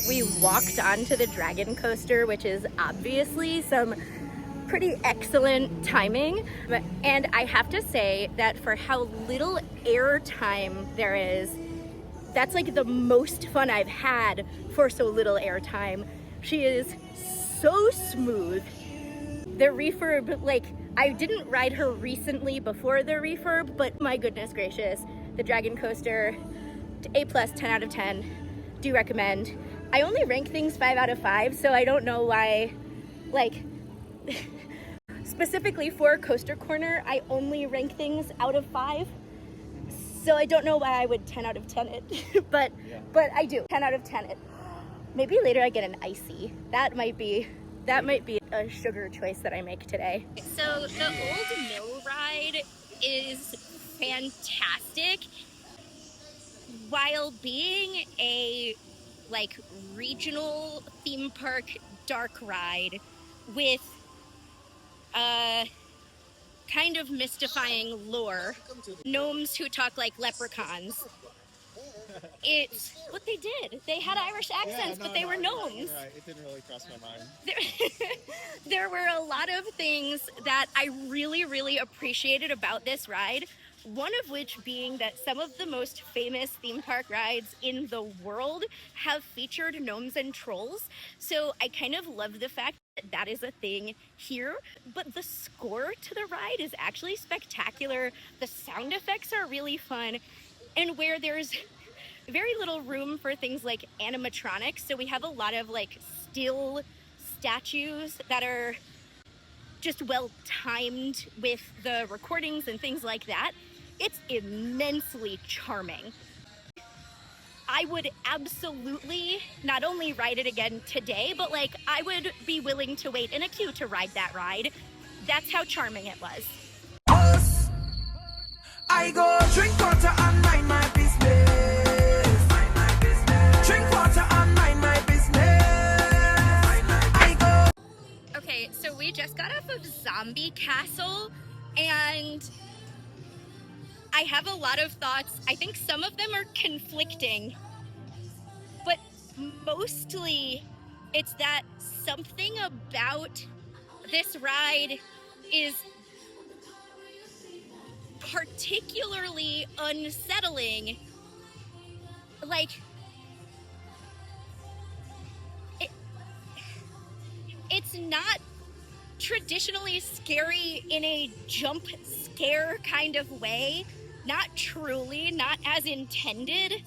we walked onto the dragon coaster, which is obviously some pretty excellent timing. And I have to say that for how little air time there is, that's like the most fun I've had for so little air time. She is so smooth. The refurb, like, I didn't ride her recently before the refurb, but my goodness gracious, the dragon coaster, A+, 10 out of 10, do recommend. I only rank things 5 out of 5, so I don't know why, like, specifically for Coaster Corner, I only rank things out of 5. So I don't know why I would 10 out of 10 it, but I do 10 out of 10 it. Maybe later I get an icy. That might be a sugar choice that I make today. So the Old Mill ride is fantastic. While being a like regional theme park dark ride with kind of mystifying lore, gnomes who talk like leprechauns. It's what they did. They had Irish accents, but they were gnomes. Right. It didn't really cross my mind. There were a lot of things that I really, really appreciated about this ride. One of which being that some of the most famous theme park rides in the world have featured gnomes and trolls. So I kind of love the fact that that is a thing here. But the score to the ride is actually spectacular. The sound effects are really fun. And where there's very little room for things like animatronics, so we have a lot of like still statues that are just well timed with the recordings and things like that. It's immensely charming. I would absolutely not only ride it again today, but like I would be willing to wait in a queue to ride that ride. That's how charming it was. I go drink water and mind my business. Mind my business. Drink water and mind my business. I go. Okay, so we just got off of Zombie Castle, and I have a lot of thoughts. I think some of them are conflicting, but mostly it's that something about this ride is particularly unsettling. Like, it's not traditionally scary in a jump scare kind of way. Not truly, not as intended,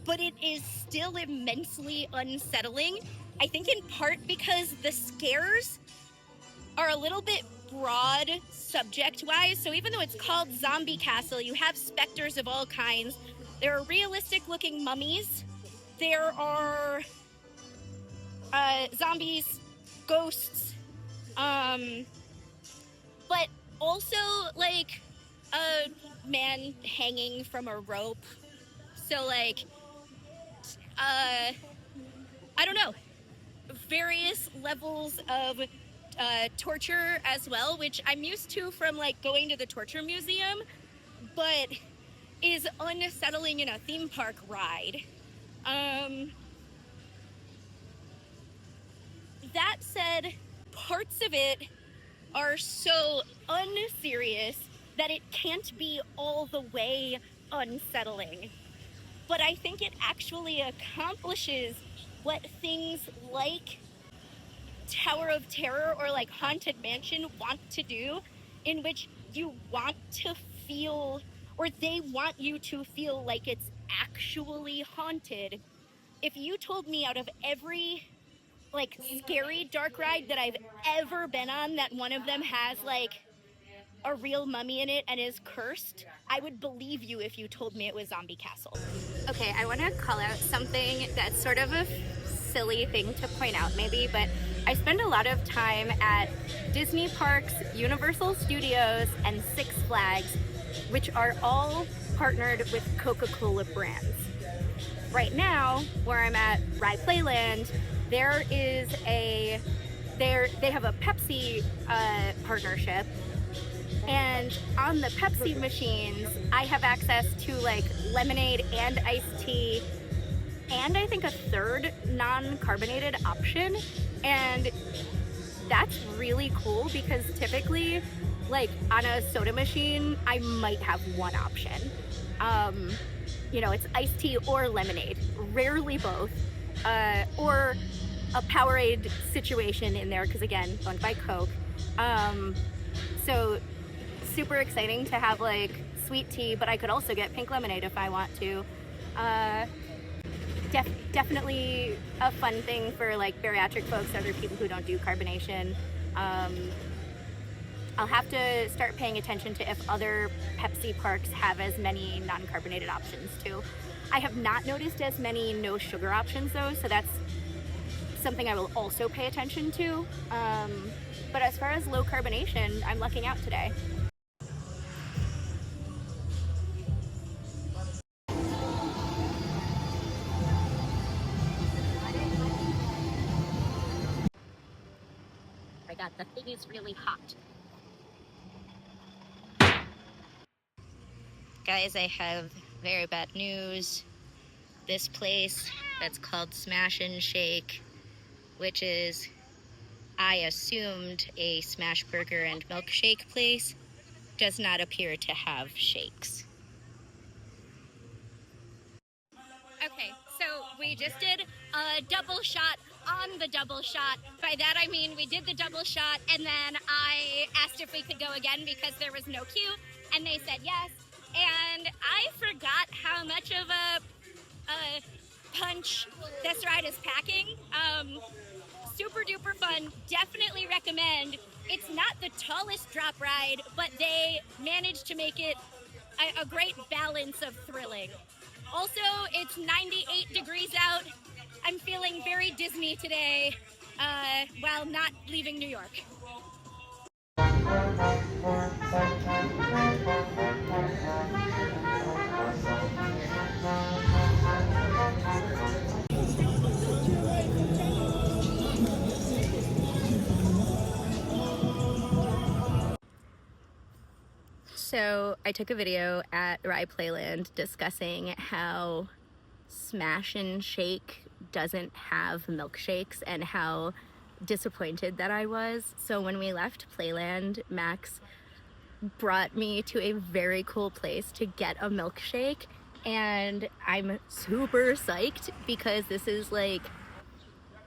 but it is still immensely unsettling. I think in part because the scares are a little bit broad subject-wise. So even though it's called Zombie Castle, you have specters of all kinds. There are realistic-looking mummies. There are zombies, ghosts, but also like a man hanging from a rope. So like, I don't know, various levels of torture as well, which I'm used to from like going to the torture museum, but is unsettling in a theme park ride. That said, parts of it are so unserious that it can't be all the way unsettling. But I think it actually accomplishes what things like Tower of Terror or like Haunted Mansion want to do, in which you want to feel, or they want you to feel like it's actually haunted. If you told me out of every like scary dark ride that I've ever been on that one of them has like a real mummy in it and is cursed, I would believe you if you told me it was Zombie Castle. Okay, I want to call out something that's sort of a silly thing to point out maybe, but I spend a lot of time at Disney Parks, Universal Studios, and Six Flags, which are all partnered with Coca-Cola brands. Right now, where I'm at Rye Playland, they have a Pepsi partnership, and on the Pepsi machines, I have access to like lemonade and iced tea and I think a third non-carbonated option. And that's really cool because typically, like on a soda machine, I might have one option. You know, it's iced tea or lemonade, rarely both, or a Powerade situation in there because again, owned by Coke. So super exciting to have like sweet tea, but I could also get pink lemonade if I want to. Definitely a fun thing for like bariatric folks, other people who don't do carbonation. I'll have to start paying attention to if other Pepsi parks have as many non-carbonated options too. I have not noticed as many no sugar options though, so that's something I will also pay attention to. But as far as low carbonation, I'm lucking out today. My God, the thing is really hot. Guys, I have very bad news. This place that's called Smash and Shake, which is, I assumed, a smash burger and milkshake place, does not appear to have shakes. Okay, so we just did a double shot on the double shot. By that I mean we did the double shot and then I asked if we could go again because there was no queue, and they said yes. And I forgot how much of a punch this ride is packing. Super duper fun, definitely recommend. It's not the tallest drop ride, but they managed to make it a great balance of thrilling. Also, it's 98 degrees out. I'm feeling very Disney today while not leaving New York. So I took a video at Rye Playland discussing how Smash and Shake doesn't have milkshakes and how disappointed that I was. So when we left Playland, Max brought me to a very cool place to get a milkshake, and I'm super psyched because this is like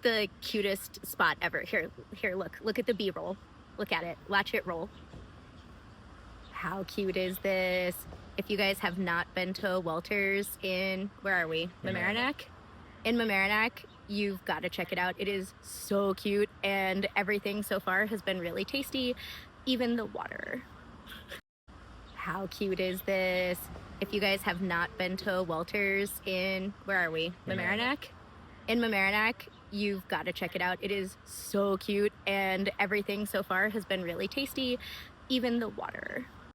the cutest spot ever. Here, look at the B-roll. Look at it, watch it roll. How cute is this? If you guys have not been to Walter's in, where are we? Mamaroneck? In Mamaroneck, you've got to check it out. It is so cute, and everything so far has been really tasty, even the water. How cute is this? If you guys have not been to Walter's in, where are we? Mamaroneck? In Mamaroneck, you've got to check it out. It is so cute, and everything so far has been really tasty, even the water.